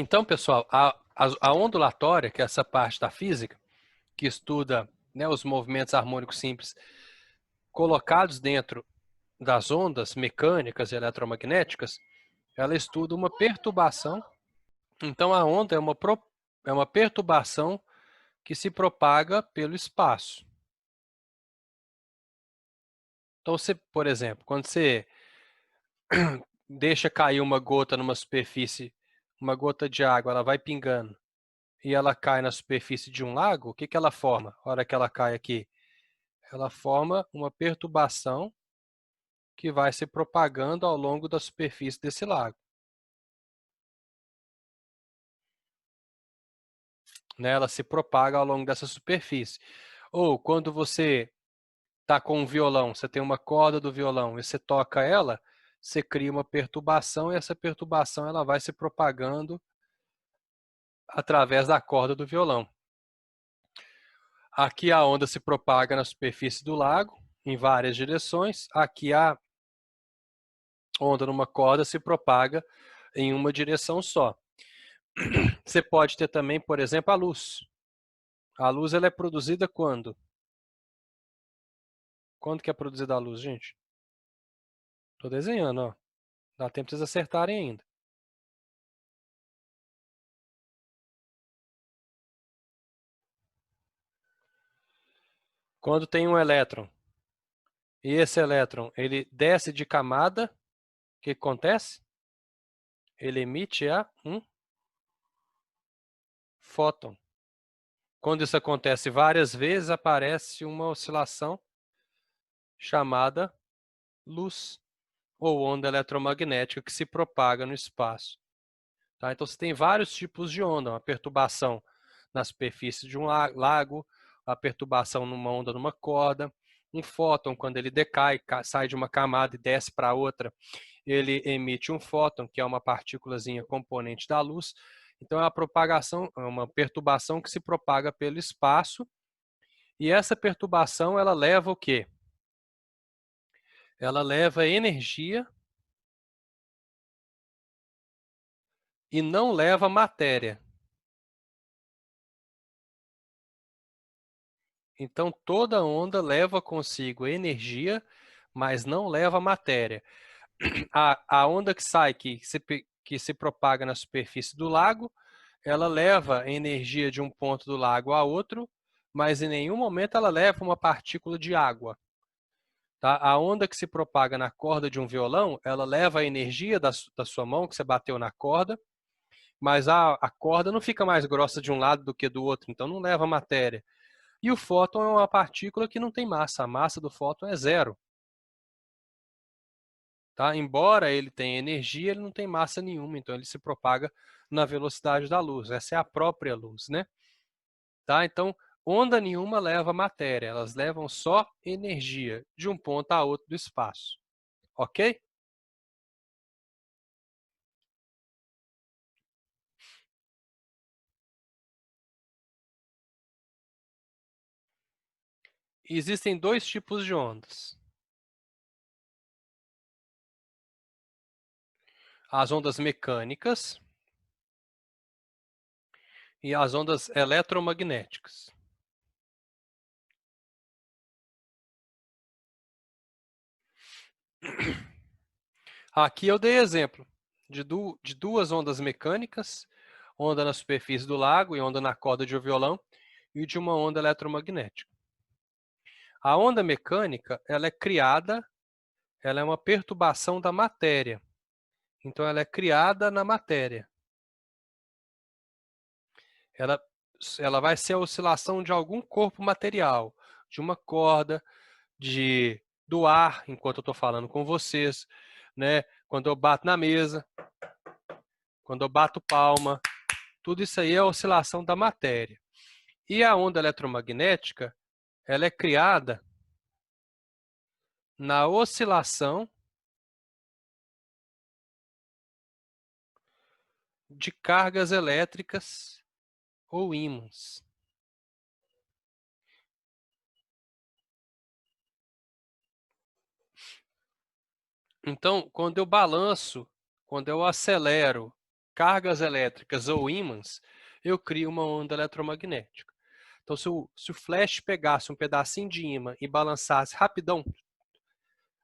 Então, pessoal, a ondulatória, que é essa parte da física, que estuda, né, os movimentos harmônicos simples colocados dentro das ondas mecânicas e eletromagnéticas, ela estuda uma perturbação. Então, a onda é uma perturbação que se propaga pelo espaço. Então, por exemplo, quando você deixa cair uma gota numa superfície, uma gota de água, ela vai pingando, e ela cai na superfície de um lago, o que que ela forma? Na hora que ela cai aqui, ela forma uma perturbação que vai se propagando ao longo da superfície desse lago. Né? Ela se propaga ao longo dessa superfície. Ou quando você está com um violão, você tem uma corda do violão e você toca ela, você cria uma perturbação e essa perturbação ela vai se propagando através da corda do violão. Aqui a onda se propaga na superfície do lago, em várias direções. Aqui a onda numa corda se propaga em uma direção só. Você pode ter também, por exemplo, a luz. A luz ela é produzida quando? Quando que é produzida a luz, gente? Estou desenhando, ó. Dá tempo de vocês acertarem ainda. Quando tem um elétron e esse elétron ele desce de camada, o que acontece? Ele emite um fóton. Quando isso acontece várias vezes, aparece uma oscilação chamada luz, ou onda eletromagnética que se propaga no espaço. Tá? Então você tem vários tipos de onda, uma perturbação na superfície de um lago, a perturbação numa onda numa corda, um fóton quando ele decai, sai de uma camada e desce para outra, ele emite um fóton, que é uma partículazinha componente da luz. Então é uma propagação, é uma perturbação que se propaga pelo espaço, e essa perturbação ela leva o quê? Ela leva energia e não leva matéria. Então toda onda leva consigo energia, mas não leva matéria. A onda que sai, que se propaga na superfície do lago, ela leva energia de um ponto do lago a outro, mas em nenhum momento ela leva uma partícula de água. Tá? A onda que se propaga na corda de um violão, ela leva a energia da sua mão, que você bateu na corda, mas a corda não fica mais grossa de um lado do que do outro, então não leva matéria. E o fóton é uma partícula que não tem massa, a massa do fóton é zero. Tá? Embora ele tenha energia, ele não tem massa nenhuma, então ele se propaga na velocidade da luz. Essa é a própria luz, né? Tá? Então, onda nenhuma leva matéria, elas levam só energia de um ponto a outro do espaço. Ok? Existem dois tipos de ondas. As ondas mecânicas e as ondas eletromagnéticas. Aqui eu dei exemplo de duas ondas mecânicas, onda na superfície do lago e onda na corda de um violão, e de uma onda eletromagnética. A onda mecânica, ela é criada, ela é uma perturbação da matéria. Então, ela é criada na matéria. Ela, ela vai ser a oscilação de algum corpo material, de uma corda, do ar, enquanto eu estou falando com vocês, né? Quando eu bato na mesa, quando eu bato palma, tudo isso aí é a oscilação da matéria. E a onda eletromagnética, ela é criada na oscilação de cargas elétricas ou ímãs. Então, quando eu balanço, quando eu acelero cargas elétricas ou ímãs, eu crio uma onda eletromagnética. Então, se o flash pegasse um pedacinho de ímã e balançasse rapidão,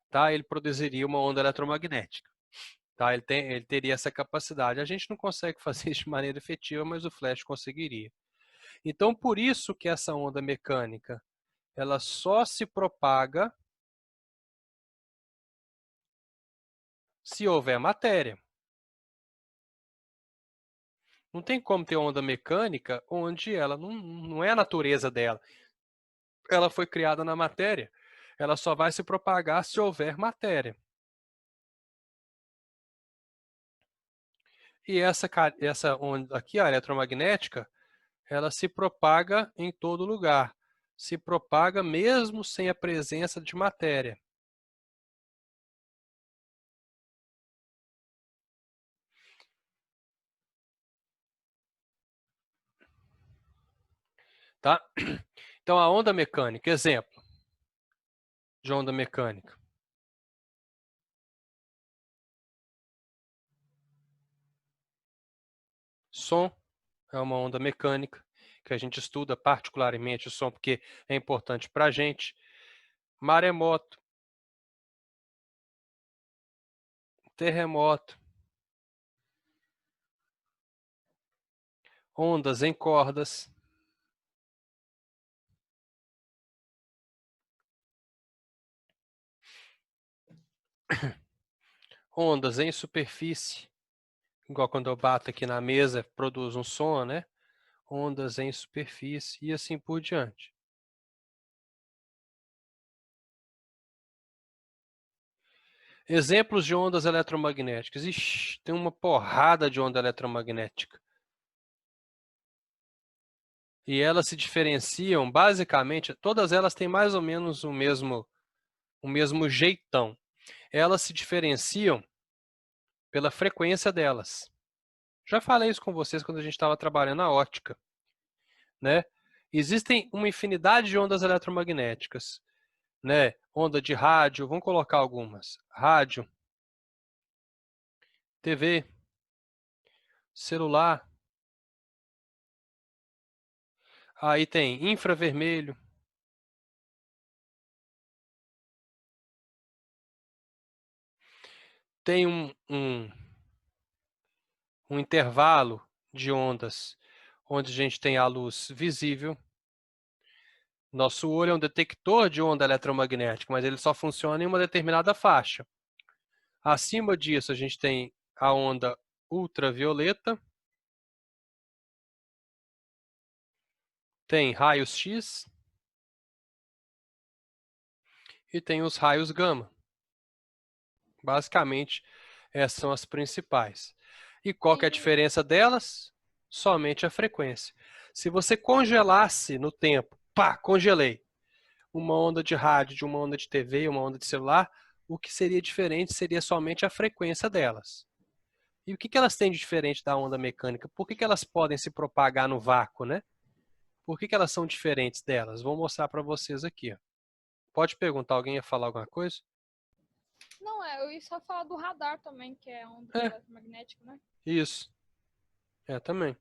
tá, ele produziria uma onda eletromagnética. Tá, ele teria essa capacidade. A gente não consegue fazer isso de maneira efetiva, mas o flash conseguiria. Então, por isso que essa onda mecânica, ela só se propaga se houver matéria. Não tem como ter onda mecânica onde ela não é a natureza dela. Ela foi criada na matéria. Ela só vai se propagar se houver matéria. E essa onda aqui, a eletromagnética, ela se propaga em todo lugar. Se propaga mesmo sem a presença de matéria. Tá? Então, a onda mecânica, exemplo de onda mecânica. Som é uma onda mecânica, que a gente estuda particularmente o som porque é importante para a gente. Maremoto, terremoto, ondas em cordas, ondas em superfície, igual quando eu bato aqui na mesa, produz um som, né? Ondas em superfície e assim por diante. Exemplos de ondas eletromagnéticas. Ixi, tem uma porrada de onda eletromagnética. E elas se diferenciam, basicamente, todas elas têm mais ou menos o mesmo jeitão. Elas se diferenciam pela frequência delas. Já falei isso com vocês quando a gente estava trabalhando na ótica, né? Existem uma infinidade de ondas eletromagnéticas, né? Onda de rádio, vamos colocar algumas. Rádio, TV, celular. Aí tem infravermelho. Tem um intervalo de ondas onde a gente tem a luz visível. Nosso olho é um detector de onda eletromagnética, mas ele só funciona em uma determinada faixa. Acima disso, a gente tem a onda ultravioleta, tem raios X e tem os raios gama. Basicamente, essas são as principais. E qual que é a diferença delas? Somente a frequência. Se você congelasse no tempo, pá, congelei, uma onda de rádio, de uma onda de TV, uma onda de celular, o que seria diferente seria somente a frequência delas. E o que elas têm de diferente da onda mecânica? Por que elas podem se propagar no vácuo, né? Por que elas são diferentes delas? Vou mostrar para vocês aqui. Ó. Pode perguntar, alguém ia falar alguma coisa? Não, eu ia só falar do radar também, que é onda eletromagnética, né? Isso. Também.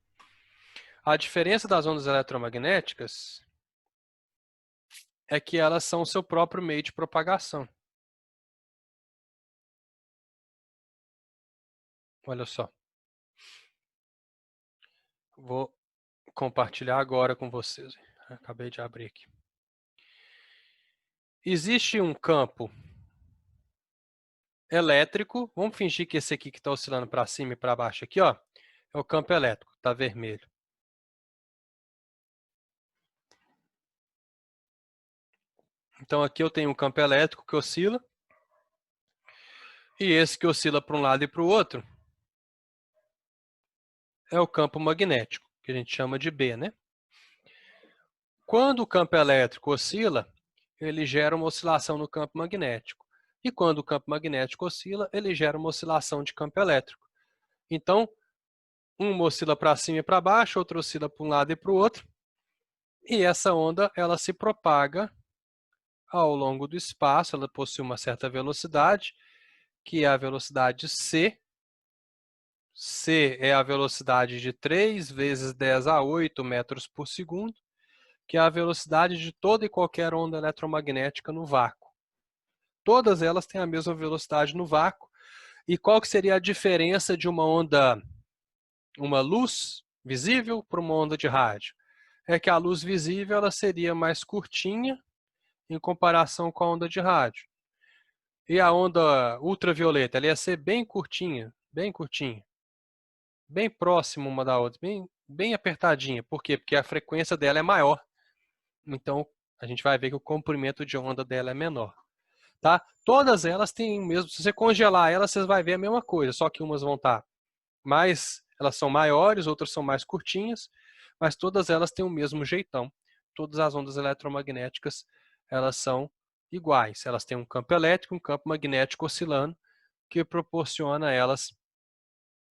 A diferença das ondas eletromagnéticas é que elas são o seu próprio meio de propagação. Olha só. Vou compartilhar agora com vocês. Acabei de abrir aqui. Existe um campo elétrico. Vamos fingir que esse aqui que está oscilando para cima e para baixo aqui, ó, é o campo elétrico, está vermelho. Então aqui eu tenho um campo elétrico que oscila. E esse que oscila para um lado e para o outro é o campo magnético, que a gente chama de B, né? Quando o campo elétrico oscila, ele gera uma oscilação no campo magnético. E quando o campo magnético oscila, ele gera uma oscilação de campo elétrico. Então, uma oscila para cima e para baixo, outra oscila para um lado e para o outro. E essa onda, ela se propaga ao longo do espaço, ela possui uma certa velocidade, que é a velocidade c, C é a velocidade de 3 vezes 10 a 8 metros por segundo, que é a velocidade de toda e qualquer onda eletromagnética no vácuo. Todas elas têm a mesma velocidade no vácuo. E qual que seria a diferença de uma luz visível para uma onda de rádio? É que a luz visível ela seria mais curtinha em comparação com a onda de rádio. E a onda ultravioleta ela ia ser bem curtinha, bem próxima uma da outra, bem apertadinha. Por quê? Porque a frequência dela é maior. Então, a gente vai ver que o comprimento de onda dela é menor. Tá? Todas elas têm o mesmo. Se você congelar elas, você vai ver a mesma coisa, só que umas vão estar elas são maiores, outras são mais curtinhas, mas todas elas têm o mesmo jeitão. Todas as ondas eletromagnéticas, elas são iguais. Elas têm um campo elétrico, um campo magnético oscilando, que proporciona a elas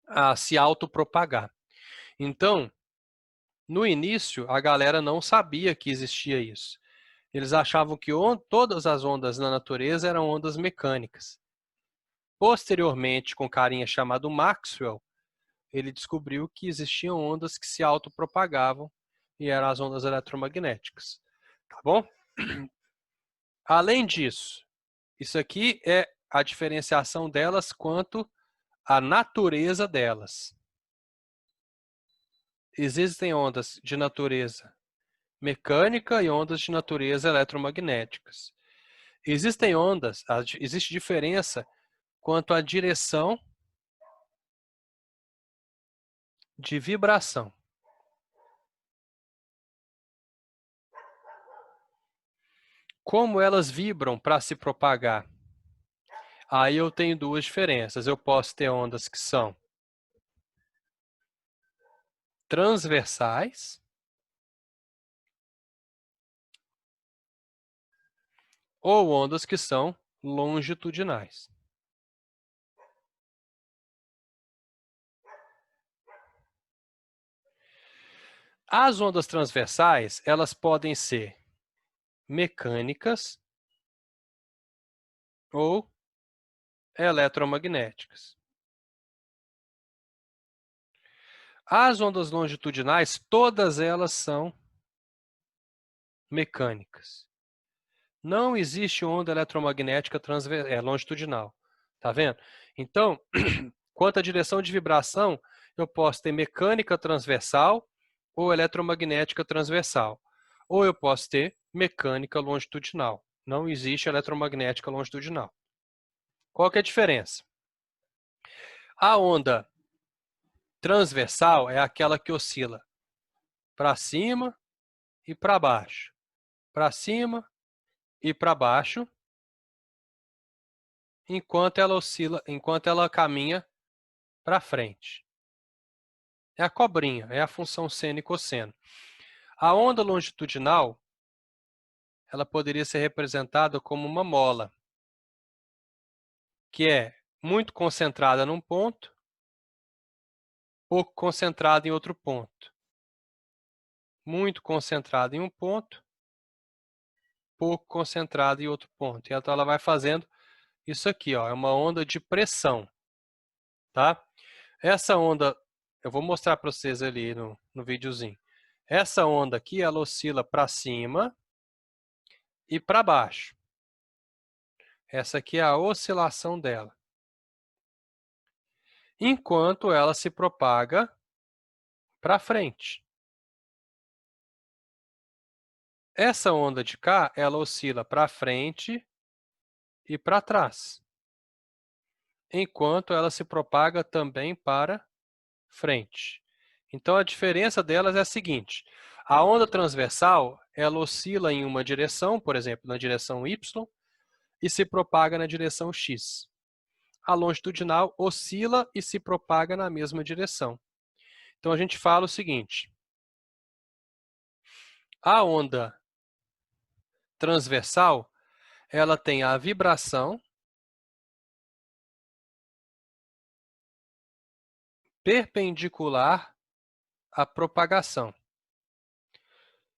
a se autopropagar. Então, no início, a galera não sabia que existia isso. Eles achavam que todas as ondas na natureza eram ondas mecânicas. Posteriormente, com um carinha chamado Maxwell, ele descobriu que existiam ondas que se autopropagavam e eram as ondas eletromagnéticas. Tá bom? Além disso, isso aqui é a diferenciação delas quanto à natureza delas. Existem ondas de natureza mecânica e ondas de natureza eletromagnéticas. Existe diferença quanto à direção de vibração. Como elas vibram para se propagar? Aí eu tenho duas diferenças. Eu posso ter ondas que são transversais ou ondas que são longitudinais. As ondas transversais, elas podem ser mecânicas ou eletromagnéticas. As ondas longitudinais, todas elas são mecânicas. Não existe onda eletromagnética longitudinal. Tá vendo? Então, quanto à direção de vibração, eu posso ter mecânica transversal ou eletromagnética transversal. Ou eu posso ter mecânica longitudinal. Não existe eletromagnética longitudinal. Qual que é a diferença? A onda transversal é aquela que oscila para cima e para baixo. Para cima e para baixo, enquanto ela caminha para frente. É a cobrinha, é a função seno e cosseno. A onda longitudinal, ela poderia ser representada como uma mola, que é muito concentrada num ponto, pouco concentrada em outro ponto. Muito concentrada em um ponto, pouco concentrada em outro ponto. E então ela vai fazendo isso aqui, ó, é uma onda de pressão, tá? Essa onda, eu vou mostrar para vocês ali no videozinho. Essa onda aqui, ela oscila para cima e para baixo. Essa aqui é a oscilação dela. Enquanto ela se propaga para frente. Essa onda de cá, ela oscila para frente e para trás. Enquanto ela se propaga também para frente. Então, a diferença delas é a seguinte. A onda transversal, ela oscila em uma direção, por exemplo, na direção Y, e se propaga na direção X. A longitudinal oscila e se propaga na mesma direção. Então, a gente fala o seguinte. A onda transversal, ela tem a vibração perpendicular à propagação.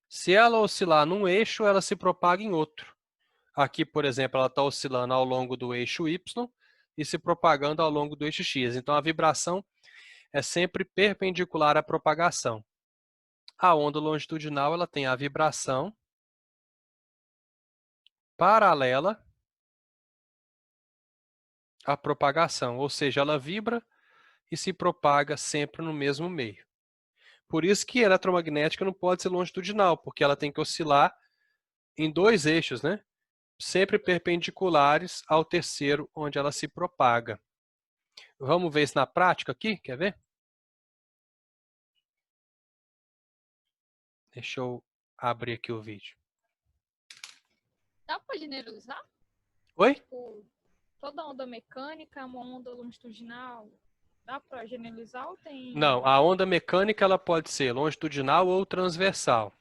Se ela oscilar num eixo, ela se propaga em outro. Aqui, por exemplo, ela está oscilando ao longo do eixo Y e se propagando ao longo do eixo X. Então, a vibração é sempre perpendicular à propagação. A onda longitudinal ela tem a vibração paralela à propagação, ou seja, ela vibra e se propaga sempre no mesmo meio. Por isso que a eletromagnética não pode ser longitudinal, porque ela tem que oscilar em dois eixos, né? Sempre perpendiculares ao terceiro onde ela se propaga. Vamos ver isso na prática aqui? Quer ver? Deixa eu abrir aqui o vídeo. Dá pra generalizar? Oi? Tipo, toda onda mecânica é uma onda longitudinal. Dá pra generalizar ou tem... Não, a onda mecânica ela pode ser longitudinal ou transversal.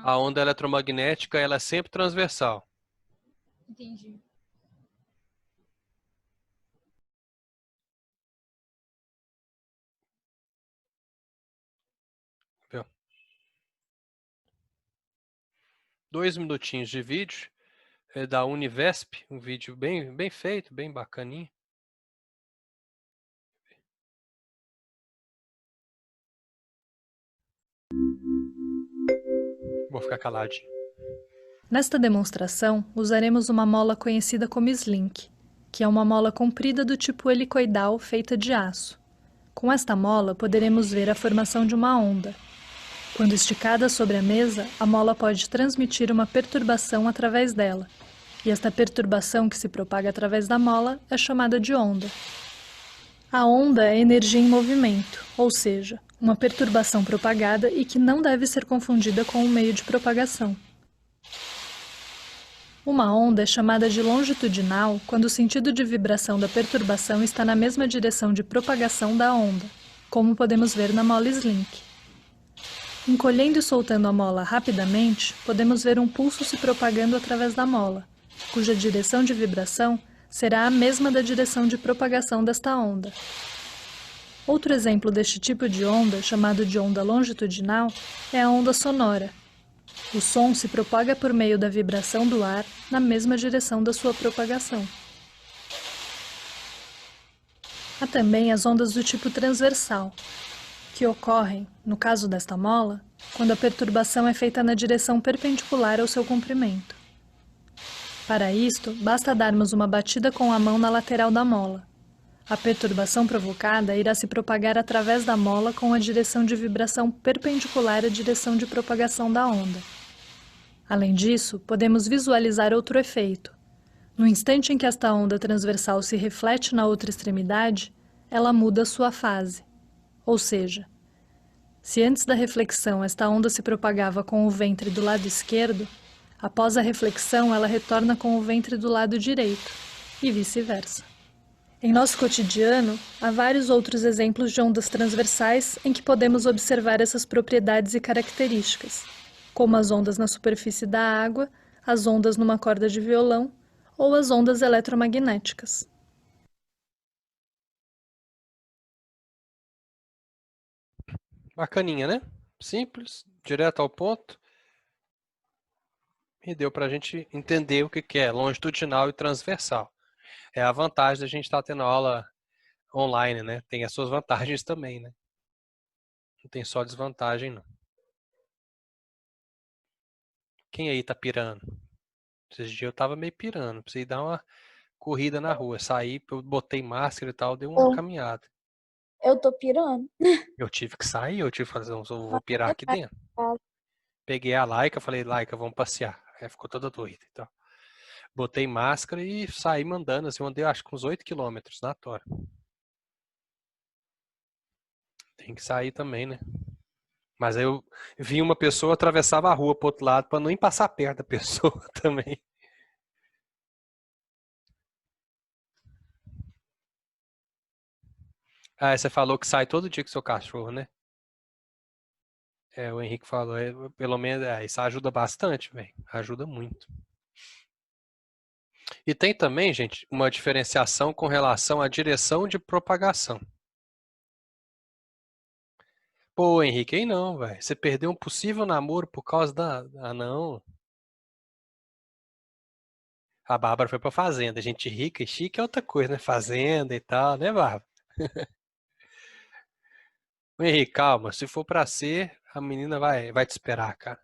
A onda eletromagnética ela é sempre transversal. Entendi. Viu? 2 minutinhos de vídeo é da Univesp, um vídeo bem feito, bem bacaninho. Vou ficar caladinho. Nesta demonstração, usaremos uma mola conhecida como slink, que é uma mola comprida do tipo helicoidal feita de aço. Com esta mola, poderemos ver a formação de uma onda. Quando esticada sobre a mesa, a mola pode transmitir uma perturbação através dela, e esta perturbação que se propaga através da mola é chamada de onda. A onda é energia em movimento, ou seja, uma perturbação propagada e que não deve ser confundida com um meio de propagação. Uma onda é chamada de longitudinal quando o sentido de vibração da perturbação está na mesma direção de propagação da onda, como podemos ver na mola slink. Encolhendo e soltando a mola rapidamente, podemos ver um pulso se propagando através da mola, cuja direção de vibração será a mesma da direção de propagação desta onda. Outro exemplo deste tipo de onda, chamado de onda longitudinal, é a onda sonora. O som se propaga por meio da vibração do ar na mesma direção da sua propagação. Há também as ondas do tipo transversal, que ocorrem, no caso desta mola, quando a perturbação é feita na direção perpendicular ao seu comprimento. Para isto, basta darmos uma batida com a mão na lateral da mola. A perturbação provocada irá se propagar através da mola com a direção de vibração perpendicular à direção de propagação da onda. Além disso, podemos visualizar outro efeito. No instante em que esta onda transversal se reflete na outra extremidade, ela muda sua fase. Ou seja, se antes da reflexão esta onda se propagava com o ventre do lado esquerdo, após a reflexão ela retorna com o ventre do lado direito, e vice-versa. Em nosso cotidiano, há vários outros exemplos de ondas transversais em que podemos observar essas propriedades e características, como as ondas na superfície da água, as ondas numa corda de violão ou as ondas eletromagnéticas. Bacaninha, né? Simples, direto ao ponto. E deu para a gente entender o que é longitudinal e transversal. É a vantagem da gente estar tendo aula online, né? Tem as suas vantagens também, né? Não tem só desvantagem, não. Quem aí tá pirando? Esses dias eu tava meio pirando. Precisei dar uma corrida na rua. Saí, eu botei máscara e tal, dei uma caminhada. Eu tô pirando. Eu tive que sair, eu tive que fazer um, vou pirar aqui dentro. Peguei a Laika, falei, Laika, vamos passear. Aí ficou toda doida. Então, botei máscara e saí mandando, assim, andei acho que uns 8 quilômetros na tora. Tem que sair também, né? Mas aí eu vi uma pessoa, atravessava a rua pro outro lado para nem passar perto da pessoa também. Ah, você falou que sai todo dia com seu cachorro, né? É, o Henrique falou, pelo menos, isso ajuda bastante, velho. Ajuda muito. E tem também, gente, uma diferenciação com relação à direção de propagação. Pô, Henrique, aí não, velho. Você perdeu um possível namoro por causa da... Ah, não. A Bárbara foi pra fazenda. Gente rica e chique é outra coisa, né? Fazenda e tal, né, Bárbara? Henrique, calma. Se for para ser, a menina vai te esperar, cara.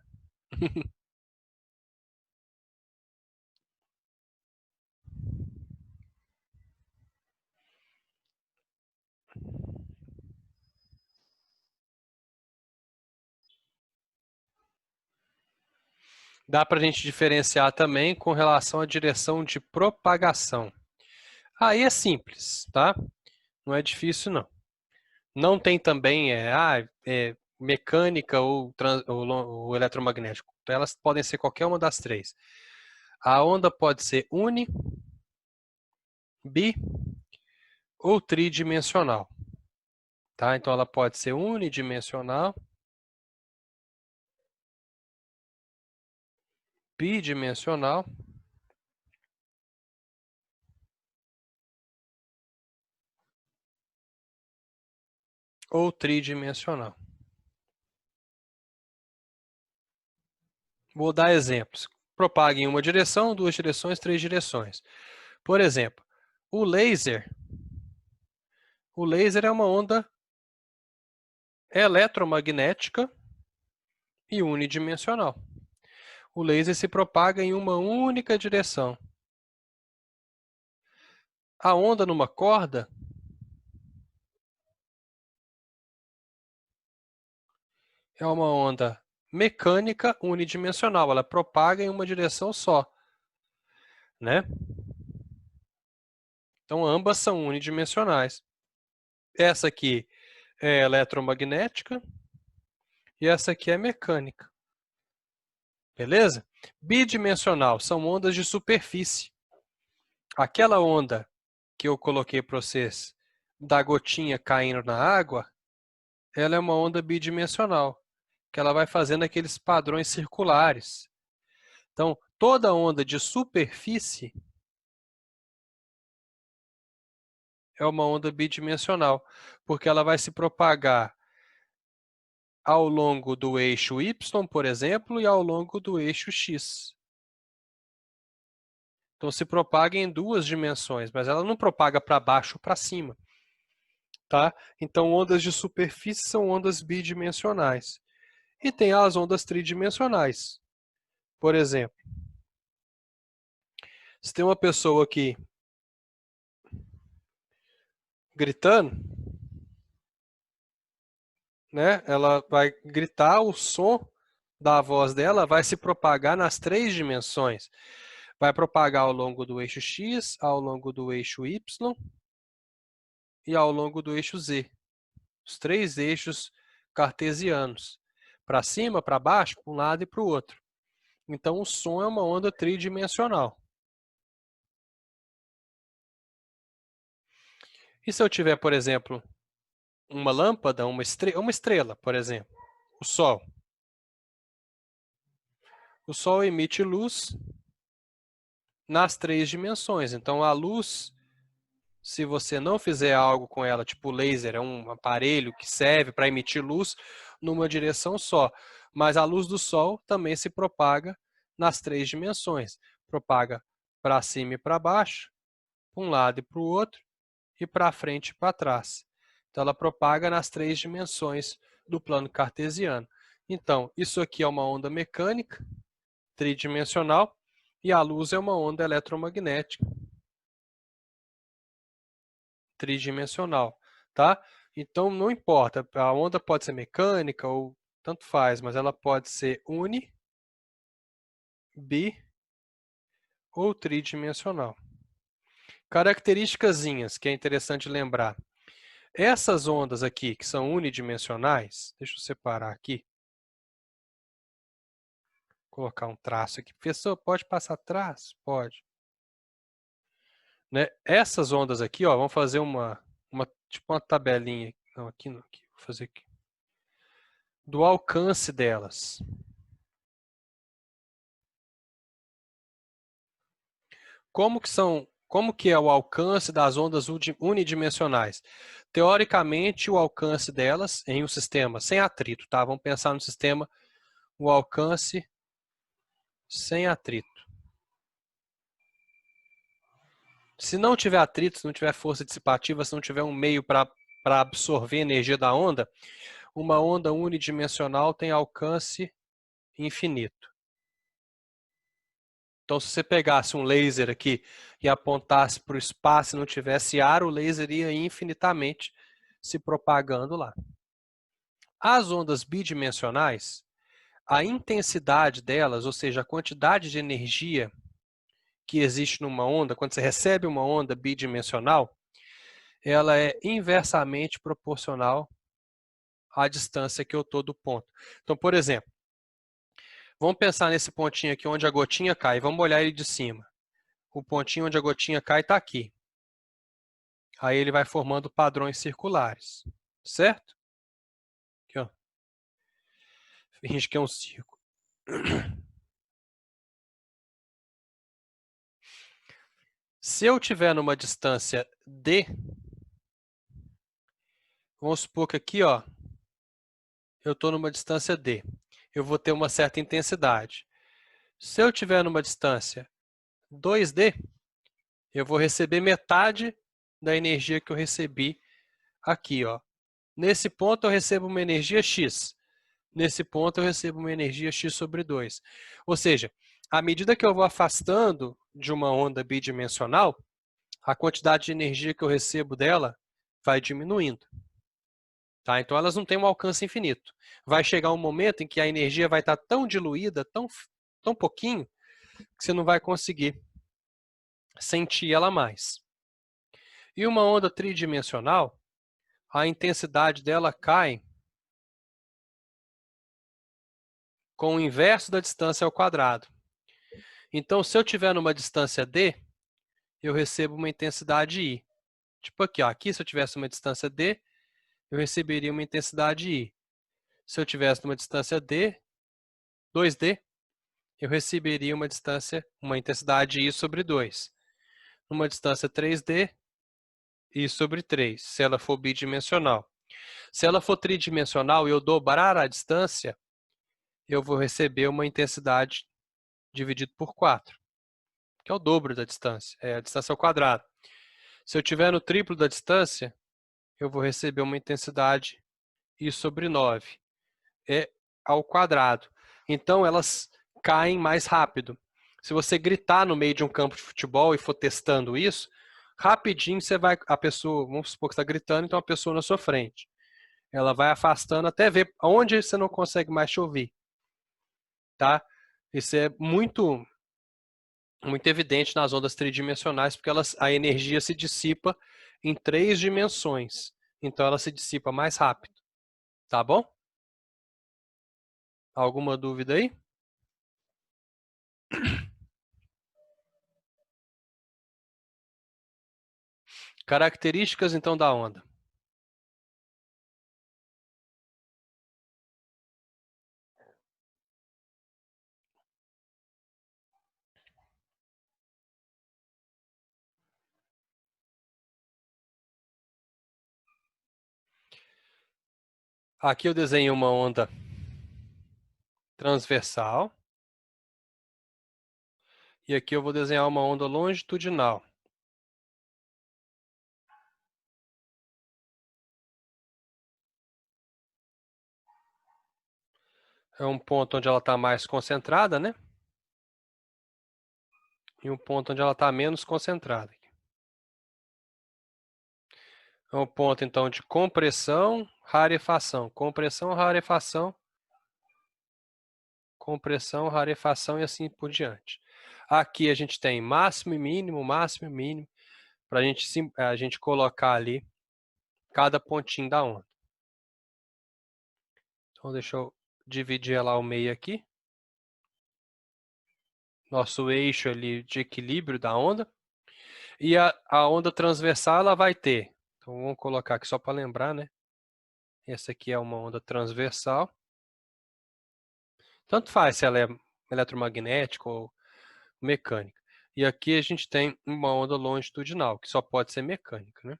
Dá para a gente diferenciar também com relação à direção de propagação. Aí é simples, tá? Não é difícil, não. Não tem também mecânica ou eletromagnético. Então, elas podem ser qualquer uma das três. A onda pode ser uni, bi ou tridimensional. Tá? Então, ela pode ser unidimensional, bidimensional ou tridimensional. Vou dar exemplos. Propaga em uma direção, duas direções, três direções. Por exemplo, o laser é uma onda eletromagnética e unidimensional. O laser se propaga em uma única direção. A onda numa corda é uma onda mecânica unidimensional. Ela propaga em uma direção só, né? Então, ambas são unidimensionais. Essa aqui é eletromagnética e essa aqui é mecânica. Beleza? Bidimensional são ondas de superfície. Aquela onda que eu coloquei para vocês da gotinha caindo na água, ela é uma onda bidimensional, que ela vai fazendo aqueles padrões circulares. Então, toda onda de superfície é uma onda bidimensional, porque ela vai se propagar ao longo do eixo Y, por exemplo, e ao longo do eixo X. Então, se propaga em duas dimensões, mas ela não propaga para baixo ou para cima. Tá? Então, ondas de superfície são ondas bidimensionais. E tem as ondas tridimensionais. Por exemplo, se tem uma pessoa aqui gritando, né? Ela vai gritar, o som da voz dela vai se propagar nas três dimensões. Vai propagar ao longo do eixo X, ao longo do eixo Y e ao longo do eixo Z. Os três eixos cartesianos. Para cima, para baixo, para um lado e para o outro. Então, o som é uma onda tridimensional. E se eu tiver, por exemplo, uma lâmpada, uma estrela, por exemplo, o Sol. O Sol emite luz nas três dimensões. Então, a luz, se você não fizer algo com ela, tipo laser, é um aparelho que serve para emitir luz numa direção só. Mas a luz do Sol também se propaga nas três dimensões. Propaga para cima e para baixo, para um lado e para o outro, e para frente e para trás. Então, ela propaga nas três dimensões do plano cartesiano. Então, isso aqui é uma onda mecânica, tridimensional, e a luz é uma onda eletromagnética, tridimensional, tá? Então, não importa, a onda pode ser mecânica ou tanto faz, mas ela pode ser uni, bi ou tridimensional. Características que é interessante lembrar. Essas ondas aqui, que são unidimensionais, deixa eu separar aqui. Colocar um traço aqui. Professor, pode passar traço? Pode. Né? Essas ondas aqui, ó, vamos fazer tipo uma tabelinha. Não, aqui não. Aqui. Vou fazer aqui. Do alcance delas. Como que é o alcance das ondas unidimensionais? Teoricamente, o alcance delas em um sistema sem atrito, tá? Vamos pensar no sistema, o alcance sem atrito. Se não tiver atrito, se não tiver força dissipativa, se não tiver um meio para absorver a energia da onda, uma onda unidimensional tem alcance infinito. Então, se você pegasse um laser aqui e apontasse para o espaço e não tivesse ar, o laser ia infinitamente se propagando lá. As ondas bidimensionais, a intensidade delas, ou seja, a quantidade de energia que existe numa onda, quando você recebe uma onda bidimensional, ela é inversamente proporcional à distância que eu estou do ponto. Então, por exemplo, vamos pensar nesse pontinho aqui onde a gotinha cai. Vamos olhar ele de cima. O pontinho onde a gotinha cai está aqui. Aí ele vai formando padrões circulares, certo? Aqui, ó. Finge que é um círculo. Se eu tiver numa distância d, vamos supor que aqui, ó, eu estou numa distância d. Eu vou ter uma certa intensidade. Se eu tiver numa distância 2d, eu vou receber metade da energia que eu recebi aqui, ó. Nesse ponto eu recebo uma energia x. Nesse ponto eu recebo uma energia x sobre 2. Ou seja, à medida que eu vou afastando de uma onda bidimensional, a quantidade de energia que eu recebo dela vai diminuindo. Tá? Então elas não têm um alcance infinito. Vai chegar um momento em que a energia vai estar tão diluída, tão pouquinho, que você não vai conseguir sentir ela mais. E uma onda tridimensional, a intensidade dela cai com o inverso da distância ao quadrado. Então, se eu tiver numa distância d, eu recebo uma intensidade I. Tipo aqui, ó, aqui se eu tivesse uma distância d, eu receberia uma intensidade I. Se eu tivesse numa distância d, 2d, eu receberia uma intensidade I sobre 2. Numa distância 3d, I sobre 3, se ela for bidimensional. Se ela for tridimensional e eu dobrar a distância, eu vou receber uma intensidade dividido por 4, que é o dobro da distância, é a distância ao quadrado. Se eu tiver no triplo da distância, eu vou receber uma intensidade I sobre 9, é ao quadrado. Então, elas caem mais rápido. Se você gritar no meio de um campo de futebol e for testando isso, rapidinho você vai, a pessoa, vamos supor que está gritando, então a pessoa na sua frente. Ela vai afastando até ver onde você não consegue mais te ouvir. Tá? Isso é muito evidente nas ondas tridimensionais, porque a energia se dissipa em 3 dimensões. Então ela se dissipa mais rápido. Tá bom? Alguma dúvida aí? Características então da onda. Aqui eu desenho uma onda transversal. E aqui eu vou desenhar uma onda longitudinal. É um ponto onde ela está mais concentrada, né? E um ponto onde ela está menos concentrada. É um ponto, então, de compressão, rarefação. Compressão, rarefação. Compressão, rarefação e assim por diante. Aqui a gente tem máximo e mínimo, para a gente colocar ali cada pontinho da onda. Então, deixa eu dividir ela ao meio aqui. Nosso eixo ali de equilíbrio da onda. E a onda transversal ela vai ter. Então, vamos colocar aqui só para lembrar, né? Essa aqui é uma onda transversal. Tanto faz se ela é eletromagnética ou mecânica. E aqui a gente tem uma onda longitudinal, que só pode ser mecânica, né?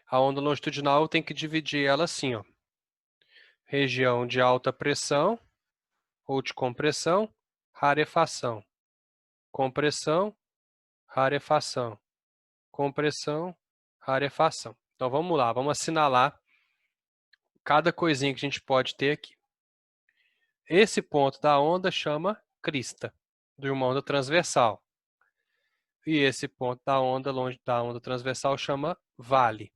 A onda longitudinal tem que dividir ela assim, ó. Região de alta pressão ou de compressão, rarefação, compressão, rarefação, compressão, rarefação. Então, vamos lá, vamos assinalar cada coisinha que a gente pode ter aqui. Esse ponto da onda chama crista, de uma onda transversal. E esse ponto da onda longe da onda transversal chama vale.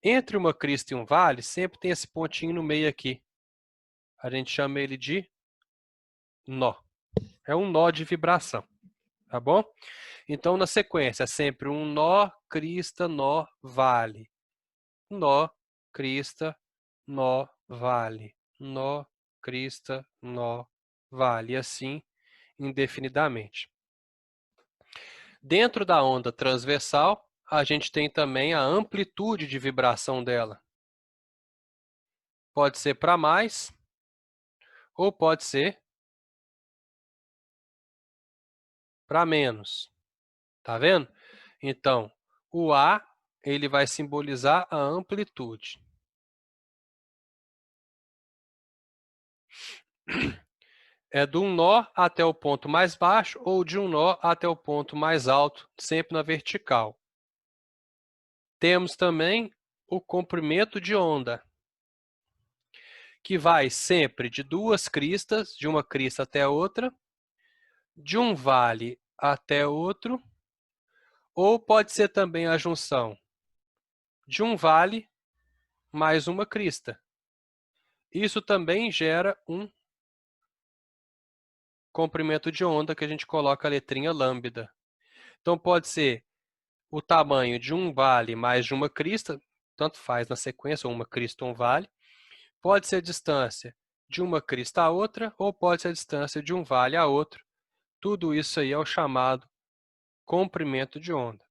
Entre uma crista e um vale, sempre tem esse pontinho no meio aqui. A gente chama ele de nó. É um nó de vibração, tá bom? Então, na sequência, é sempre um nó, crista, nó, vale. Nó, crista, nó, vale. Nó, crista, nó, vale. E assim, indefinidamente. Dentro da onda transversal, a gente tem também a amplitude de vibração dela. Pode ser para mais ou pode ser para menos. Tá vendo? Então, o A ele vai simbolizar a amplitude. É de um nó até o ponto mais baixo ou de um nó até o ponto mais alto, sempre na vertical. Temos também o comprimento de onda, que vai sempre de duas cristas, de uma crista até outra, de um vale até outro, ou pode ser também a junção de um vale mais uma crista. Isso também gera um comprimento de onda que a gente coloca a letrinha lambda. Então pode ser o tamanho de um vale mais de uma crista, tanto faz na sequência, uma crista ou um vale. Pode ser a distância de uma crista a outra, ou pode ser a distância de um vale a outro. Tudo isso aí é o chamado comprimento de onda.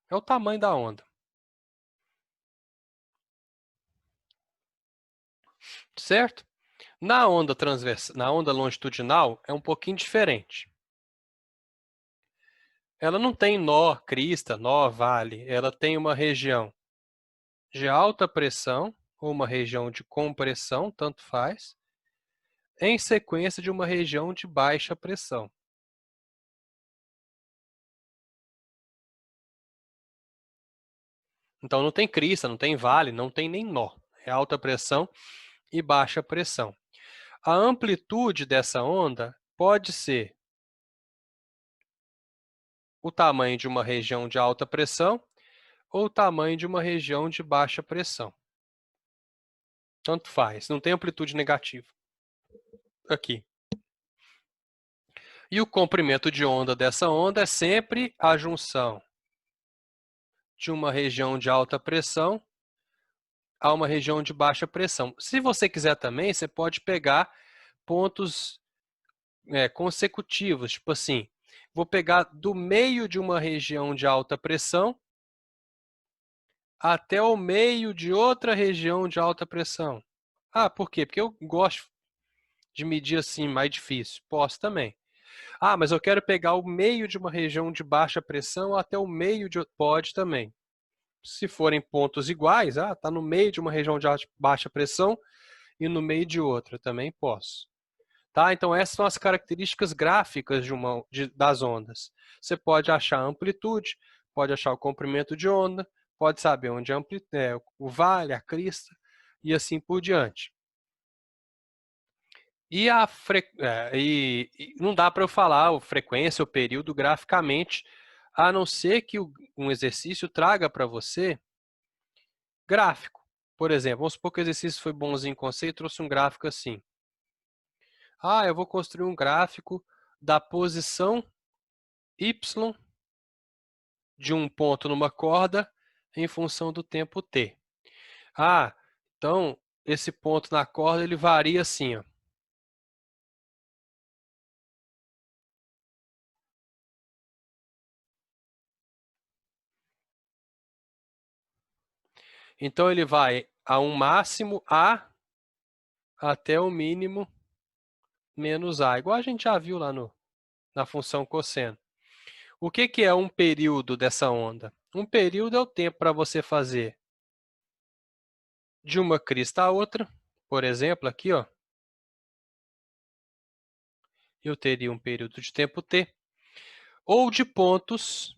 É o tamanho da onda. Certo? Na onda transversal, na onda longitudinal, é um pouquinho diferente. Ela não tem nó, crista, nó, vale. Ela tem uma região de alta pressão, ou uma região de compressão, tanto faz, em sequência de uma região de baixa pressão. Então não tem crista, não tem vale, não tem nem nó. É alta pressão e baixa pressão. A amplitude dessa onda pode ser o tamanho de uma região de alta pressão ou o tamanho de uma região de baixa pressão. Tanto faz, não tem amplitude negativa. Aqui. E o comprimento de onda dessa onda é sempre a junção de uma região de alta pressão a uma região de baixa pressão. Se você quiser também, você pode pegar pontos consecutivos, tipo assim, vou pegar do meio de uma região de alta pressão até o meio de outra região de alta pressão. Ah, por quê? Porque eu gosto de medir assim, mais difícil. Posso também. Ah, mas eu quero pegar o meio de uma região de baixa pressão até o meio de... Pode também. Se forem pontos iguais, está no meio de uma região de baixa pressão e no meio de outra, também posso. Tá? Então, essas são as características gráficas das ondas. Você pode achar a amplitude, pode achar o comprimento de onda, pode saber onde é o vale, a crista, e assim por diante. E não dá para eu falar a frequência ou período graficamente, a não ser que um exercício traga para você gráfico. Por exemplo, vamos supor que o exercício foi bonzinho com você e trouxe um gráfico assim. Ah, eu vou construir um gráfico da posição y de um ponto numa corda em função do tempo t. Ah, então esse ponto na corda ele varia assim, ó. Então ele vai a um máximo a até o mínimo menos a, igual a gente já viu lá na função cosseno. O que é um período dessa onda? Um período é o tempo para você fazer de uma crista a outra, Por exemplo, aqui, ó, eu teria um período de tempo t, ou de pontos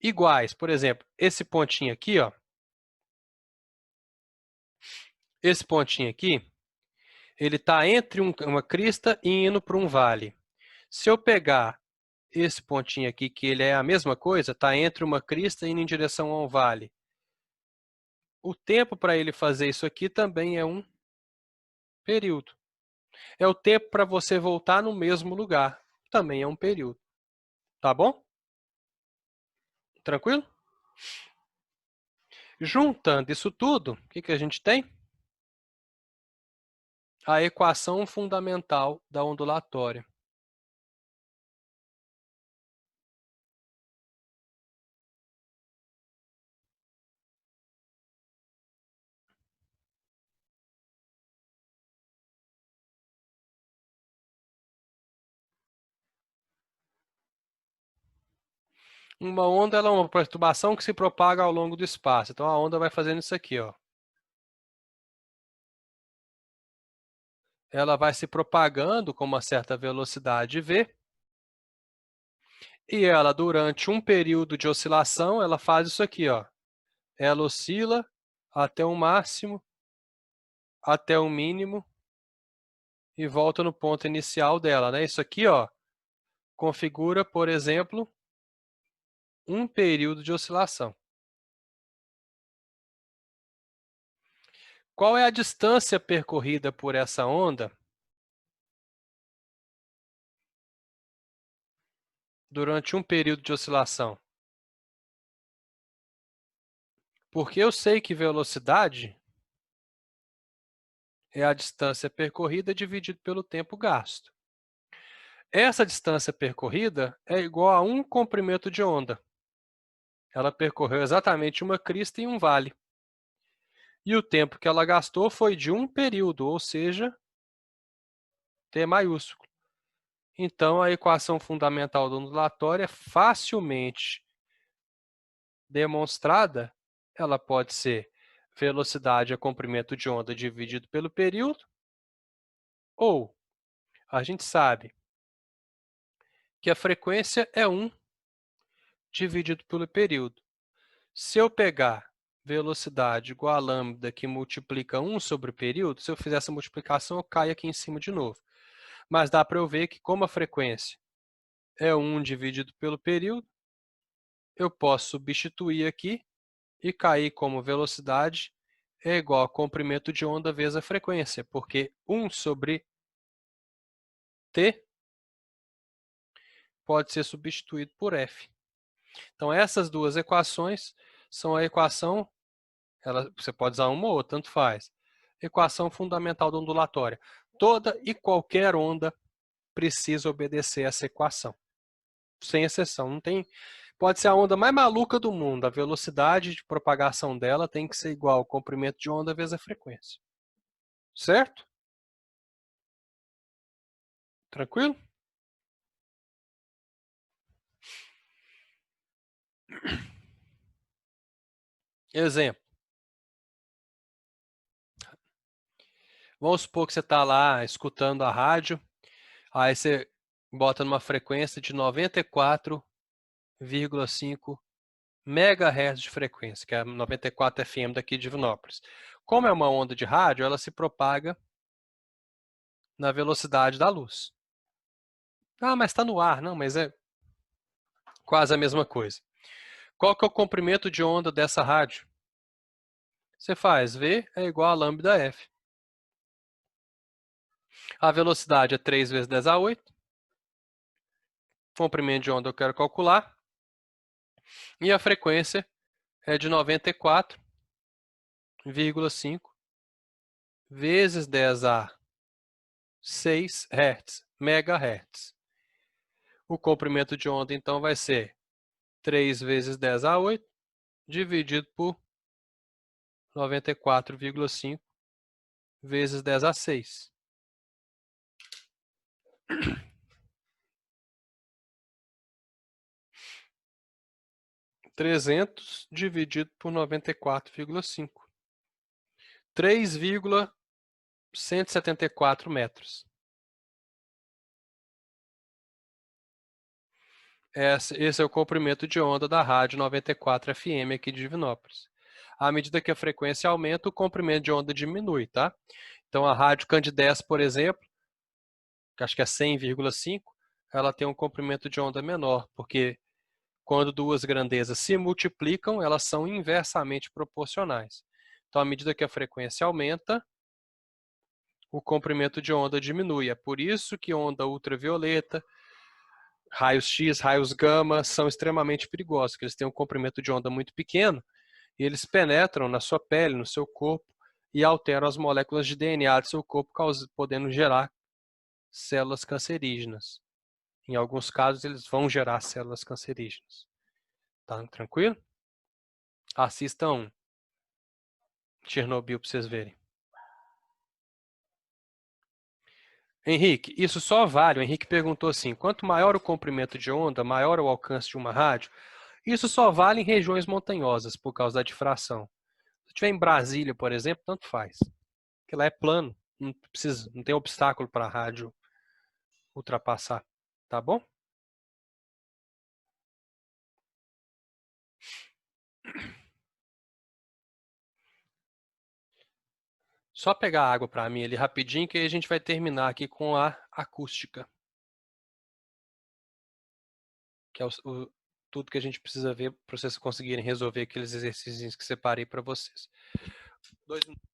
iguais. Por exemplo, esse pontinho aqui, ó, esse pontinho aqui, ele está entre uma crista e indo para um vale. Se eu pegar esse pontinho aqui, que ele é a mesma coisa, está entre uma crista e indo em direção a um vale, o tempo para ele fazer isso aqui também é um período. É o tempo para você voltar no mesmo lugar, também é um período. Tá bom? Tranquilo? Juntando isso tudo, o que a gente tem? A equação fundamental da ondulatória. Uma onda ela é uma perturbação que se propaga ao longo do espaço. Então, a onda vai fazendo isso aqui, ó. Ela vai se propagando com uma certa velocidade v, e ela, durante um período de oscilação, ela faz isso aqui, ó. Ela oscila até o máximo, até o mínimo, e volta no ponto inicial dela, né? Isso aqui, ó, configura, por exemplo, um período de oscilação. Qual é a distância percorrida por essa onda durante um período de oscilação? Porque eu sei que velocidade é a distância percorrida dividido pelo tempo gasto. Essa distância percorrida é igual a um comprimento de onda. Ela percorreu exatamente uma crista e um vale. E o tempo que ela gastou foi de um período, ou seja, T maiúsculo. Então, a equação fundamental da ondulatória é facilmente demonstrada. Ela pode ser velocidade é comprimento de onda dividido pelo período, ou a gente sabe que a frequência é 1 dividido pelo período. Se eu pegar velocidade igual a lambda que multiplica 1 sobre o período, se eu fizer essa multiplicação, eu caio aqui em cima de novo. Mas dá para eu ver que, como a frequência é 1 dividido pelo período, eu posso substituir aqui e cair como velocidade é igual a comprimento de onda vezes a frequência, porque 1 sobre t pode ser substituído por f. Então, essas duas equações são a equação, você pode usar uma ou outra, tanto faz. Equação fundamental da ondulatória. Toda e qualquer onda precisa obedecer essa equação, sem exceção. Não tem, pode ser a onda mais maluca do mundo, a velocidade de propagação dela tem que ser igual ao comprimento de onda vezes a frequência. Certo? Tranquilo? Exemplo. Vamos supor que você está lá escutando a rádio, aí você bota numa frequência de 94,5 MHz de frequência, que é a 94 FM daqui de Divinópolis. Como é uma onda de rádio, ela se propaga na velocidade da luz. Ah, mas está no ar. Não, mas é quase a mesma coisa. Qual que é o comprimento de onda dessa rádio? Você faz V é igual a lambda F. A velocidade é 3 vezes 10 a 8. Comprimento de onda eu quero calcular. E a frequência é de 94,5 vezes 10 a 6 Hz, megahertz. O comprimento de onda, então, vai ser 3 vezes 10 a 8, dividido por 94,5 vezes 10 a 6. 300 dividido por 94,5. 3,174 metros. Esse é o comprimento de onda da rádio 94 FM aqui de Divinópolis. À medida que a frequência aumenta, o comprimento de onda diminui, tá? Então a rádio Candidez, por exemplo, que acho que é 100,5, ela tem um comprimento de onda menor, porque quando duas grandezas se multiplicam, elas são inversamente proporcionais. Então, à medida que a frequência aumenta, o comprimento de onda diminui. É por isso que onda ultravioleta, raios X, raios gama são extremamente perigosos, porque eles têm um comprimento de onda muito pequeno e eles penetram na sua pele, no seu corpo e alteram as moléculas de DNA do seu corpo, podendo gerar células cancerígenas. Em alguns casos, eles vão gerar células cancerígenas. Tá tranquilo? Assistam Chernobyl para vocês verem. Henrique, isso só vale, o Henrique perguntou assim, quanto maior o comprimento de onda, maior o alcance de uma rádio, isso só vale em regiões montanhosas, por causa da difração. Se estiver em Brasília, por exemplo, tanto faz. Porque lá é plano, não tem obstáculo para a rádio ultrapassar. Tá bom? Só pegar água para mim ali rapidinho, que aí a gente vai terminar aqui com a acústica. Que é tudo que a gente precisa ver para vocês conseguirem resolver aqueles exercícios que separei para vocês. 2 minutos.